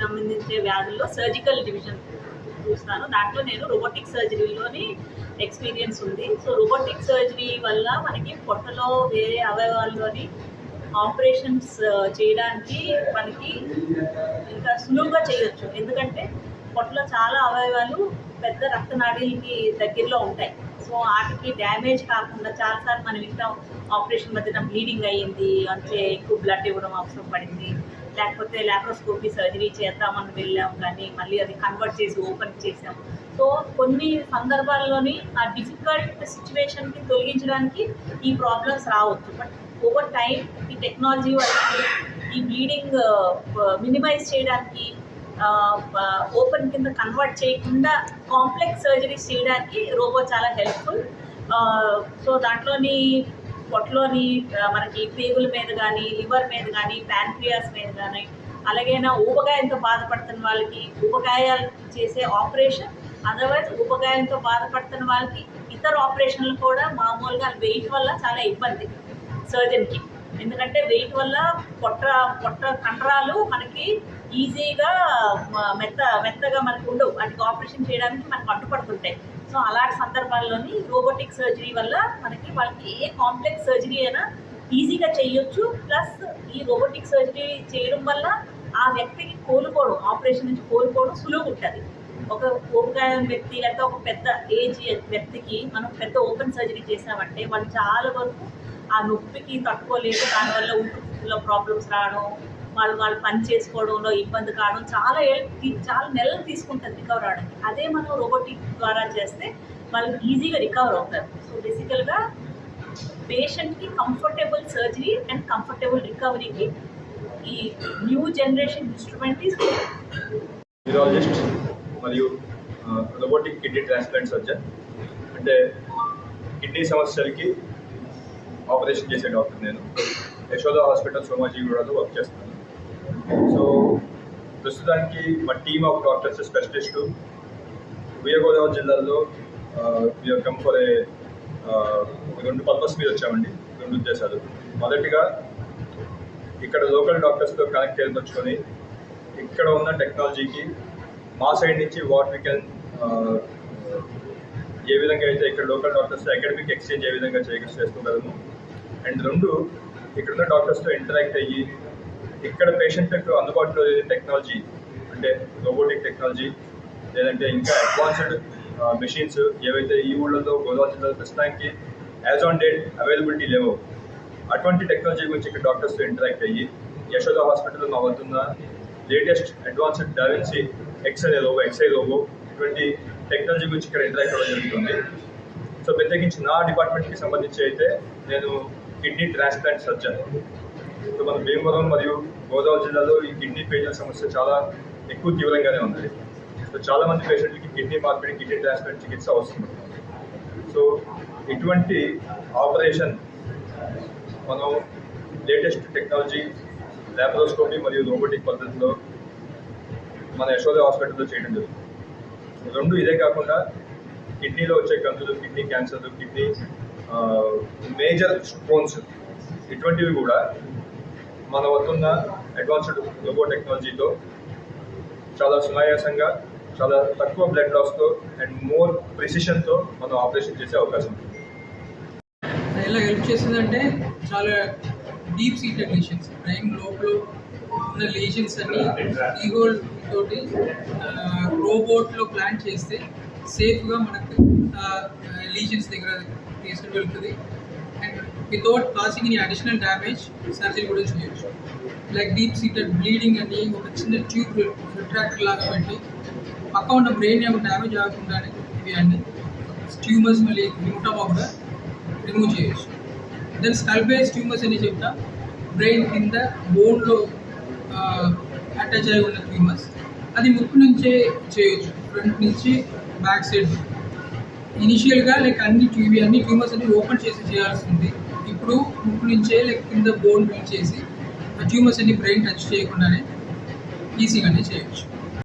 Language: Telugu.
సంబంధించే వ్యాధుల్లో సర్జికల్ డివిజన్ చూస్తాను. దాంట్లో నేను రోబోటిక్ సర్జరీలోని ఎక్స్పీరియన్స్ ఉంది. సో రోబోటిక్ సర్జరీ వల్ల మనకి పొట్టలో వేరే అవయవాల్లోని ఆపరేషన్స్ చేయడానికి మనకి ఇంకా సులువుగా చేయొచ్చు. ఎందుకంటే పొట్టలో చాలా అవయవాలు పెద్ద రక్తనాళీలకి దగ్గరలో ఉంటాయి. సో వాటికి డ్యామేజ్ కాకుండా చాలాసార్లు మనం వింటాం ఆపరేషన్ మధ్యన బ్లీడింగ్ అయ్యింది అంటే ఎక్కువ బ్లడ్ ఇవ్వడం అవసరం పడింది, లేకపోతే లాప్రోస్కోపీ సర్జరీ చేద్దామని వెళ్ళాం కానీ మళ్ళీ అది కన్వర్ట్ చేసి ఓపెన్ చేసాం. సో కొన్ని సందర్భాల్లోని ఆ డిఫికల్ట్ సిచ్యువేషన్కి తొలగించడానికి ఈ ప్రాబ్లమ్స్ రావచ్చు. బట్ ఓవర్ టైం ఈ టెక్నాలజీ వల్ల ఈ బ్లీడింగ్ మినిమైజ్ చేయడానికి, ఓపెన్ కింద కన్వర్ట్ చేయకుండా కాంప్లెక్స్ సర్జరీస్ చేయడానికి రోబో చాలా హెల్ప్ఫుల్. సో దాంట్లోని పొట్టలోని మనకి పేగుల మీద కానీ, లివర్ మీద కానీ, ప్యాంక్రియాస్ మీద కానీ, అలాగైనా ఊబకాయంతో బాధపడుతున్న వాళ్ళకి ఊబకాయాలు చేసే ఆపరేషన్, అదర్వైజ్ ఊబకాయంతో బాధపడుతున్న వాళ్ళకి ఇతర ఆపరేషన్లు కూడా మామూలుగా వెయిట్ వల్ల చాలా ఇబ్బంది సర్జన్కి. ఎందుకంటే వెయిట్ వల్ల పొట్ట కండరాలు మనకి ఈజీగా మెత్తగా మనకు ఉండవు, వాటికి ఆపరేషన్ చేయడానికి మనకు అడ్డుపడుతుంటాయి. సో అలాంటి సందర్భాల్లోని రోబోటిక్ సర్జరీ వల్ల వాళ్ళకి ఏ కాంప్లెక్స్ సర్జరీ అయినా ఈజీగా చేయొచ్చు. ప్లస్ ఈ రోబోటిక్ సర్జరీ చేయడం వల్ల ఆ వ్యక్తికి కోలుకోవడం, ఆపరేషన్ నుంచి కోలుకోవడం సులువుగా ఉంటుంది. ఒక ఊబకాయం వ్యక్తి లేకపోతే ఒక పెద్ద ఏజ్ వ్యక్తికి మనం పెద్ద ఓపెన్ సర్జరీ చేసామంటే వాళ్ళు చాలా వరకు ఆ నొప్పికి తట్టుకోలేదు, దానివల్ల ఊపిరితిత్తుల్లో ప్రాబ్లమ్స్ రావడం, వాళ్ళు పని చేసుకోవడంలో ఇబ్బంది కావడం చాలా నెలలు తీసుకుంటుంది రికవర్ అవడానికి. అదే మనం రోబోటిక్ ద్వారా చేస్తే వాళ్ళు ఈజీగా రికవర్ అవుతారు. సో బేసికల్గా పేషెంట్కి కంఫర్టబుల్ సర్జరీ అండ్ కంఫర్టబుల్ రికవరీకి ఈ న్యూ జనరేషన్ ఇన్స్ట్రుమెంట్ న్యూరాలజిస్ట్ మరియు రోబోటిక్ కిడ్నీ ట్రాన్స్ప్లాంట్ సర్జన్. అంటే కిడ్నీ సమస్యలకి ఆపరేషన్ చేసే డాక్టర్. నేను యశోద హాస్పిటల్ సోమాజిగూడలో వర్క్ చేస్తున్నాను. సో ప్రస్తుతానికి మా టీమ్ ఆఫ్ డాక్టర్స్ స్పెషలిస్టు ఉయ్యగోదావరి జిల్లాలో కమ్ ఫర్ రెండు పర్పస్ మీద వచ్చామండి, రెండు ఉద్దేశాలు. మొదటిగా ఇక్కడ లోకల్ డాక్టర్స్తో కనెక్ట్ చేయదలుచుకొని ఇక్కడ ఉన్న టెక్నాలజీకి మా సైడ్ నుంచి వాట్ వీ కెన్ ఏ విధంగా అయితే ఇక్కడ లోకల్ డాక్టర్స్తో అకాడమిక్ ఎక్స్చేంజ్ ఏ విధంగా చేసుకోగలము. అండ్ రెండు, ఇక్కడున్న డాక్టర్స్తో ఇంటరాక్ట్ అయ్యి ఇక్కడ పేషెంట్లకు అందుబాటులో టెక్నాలజీ అంటే రోబోటిక్ టెక్నాలజీ లేదంటే ఇంకా అడ్వాన్స్డ్ మెషిన్స్ ఏవైతే ఈ ఊళ్ళలో గోదావరి జిల్లాలో ప్రస్తుతానికి యాజ్ ఆన్ డేట్ అవైలబిలిటీ లేవో అటువంటి టెక్నాలజీ గురించి ఇక్కడ డాక్టర్స్తో ఇంటరాక్ట్ అయ్యి యశోద హాస్పిటల్లో మా వద్దున్న latest advanced da Vinci Xi robot ఇటువంటి టెక్నాలజీ గురించి ఇక్కడ ఇంటరాక్ట్ అవ్వడం జరుగుతుంది. సో ప్రత్యేకించి నా డిపార్ట్మెంట్కి సంబంధించి అయితే నేను కిడ్నీ ట్రాన్స్ప్లాంట్ సర్జన్. సో మన భీమవరం మరియు గోదావరి జిల్లాలో ఈ కిడ్నీ ఫెయిల్యూర్ సమస్య చాలా ఎక్కువ తీవ్రంగానే ఉంది. సో చాలామంది పేషెంట్లకి కిడ్నీ మార్పిడి, కిడ్నీ ట్రాన్స్ప్లాంట్ చికిత్స అవసరం పడుతుంది. సో ఇటువంటి ఆపరేషన్ మనం లేటెస్ట్ టెక్నాలజీ లాప్రోస్కోపీ మరియు రోబోటిక్ పద్ధతిలో మన యశోద హాస్పిటల్లో చేయడం జరుగుతుంది. రెండు ఇదే కాకుండా కిడ్నీలో వచ్చే గంతులు, కిడ్నీ క్యాన్సర్లు, కిడ్నీ మేజర్ స్టోన్స్ ఇటువంటివి కూడా మన వద్దున్న అడ్వాన్స్డ్ రోబో టెక్నాలజీతో చాలా సునాయాసంగా, చాలా తక్కువ బ్లడ్ లాస్తో అండ్ మోర్ ప్రిసిషన్తో మనం ఆపరేషన్ చేసే అవకాశం ఉంది. ఎలా హెల్ప్ చేస్తుందంటే చాలా డీప్ సీటెడ్ లీషన్స్, బ్రెయిన్ లోపల ఉన్న లీషన్స్ అన్ని ఈగోల్ తోటి రోబోట్లో ప్లాన్ చేస్తే సేఫ్గా మనకు లీషన్స్ దగ్గర తీసుకుని వెళ్తుంది. And without causing any additional damage surgery కూడా చేయొచ్చు. లైక్ డీప్ సీటెడ్ బ్లీడింగ్ అని ఒక చిన్న ట్యూబ్ రిట్రాక్టర్ లాగా పెట్టి పక్క ఉన్న బ్రెయిన్ ఏమో డ్యామేజ్ అవ్వకుండానే ఇవి అన్ని ట్యూమర్స్ మళ్ళీ రిమూవ్ కూడా రిమూవ్ చేయొచ్చు. దెన్ స్కల్ బేస్ ట్యూమర్స్ అని చెప్తా, బ్రెయిన్ కింద బోన్లో అటాచ్ అయి ఉన్న ట్యూమర్స్ అది ముక్కు నుంచే చేయొచ్చు, ఫ్రంట్ నుంచి బ్యాక్ సైడ్. ఇనిషియల్గా లైక్ అన్ని ట్యూమర్స్ అన్ని ఓపెన్ చేసి చేయాల్సి ఉంది. ఇప్పుడు ముక్కు నుంచే లైక్ కింద బోన్ చేసి ఆ ట్యూమర్స్ అన్ని బ్రెయిన్ టచ్ చేయకుండానే ఈజీగానే చేయొచ్చు.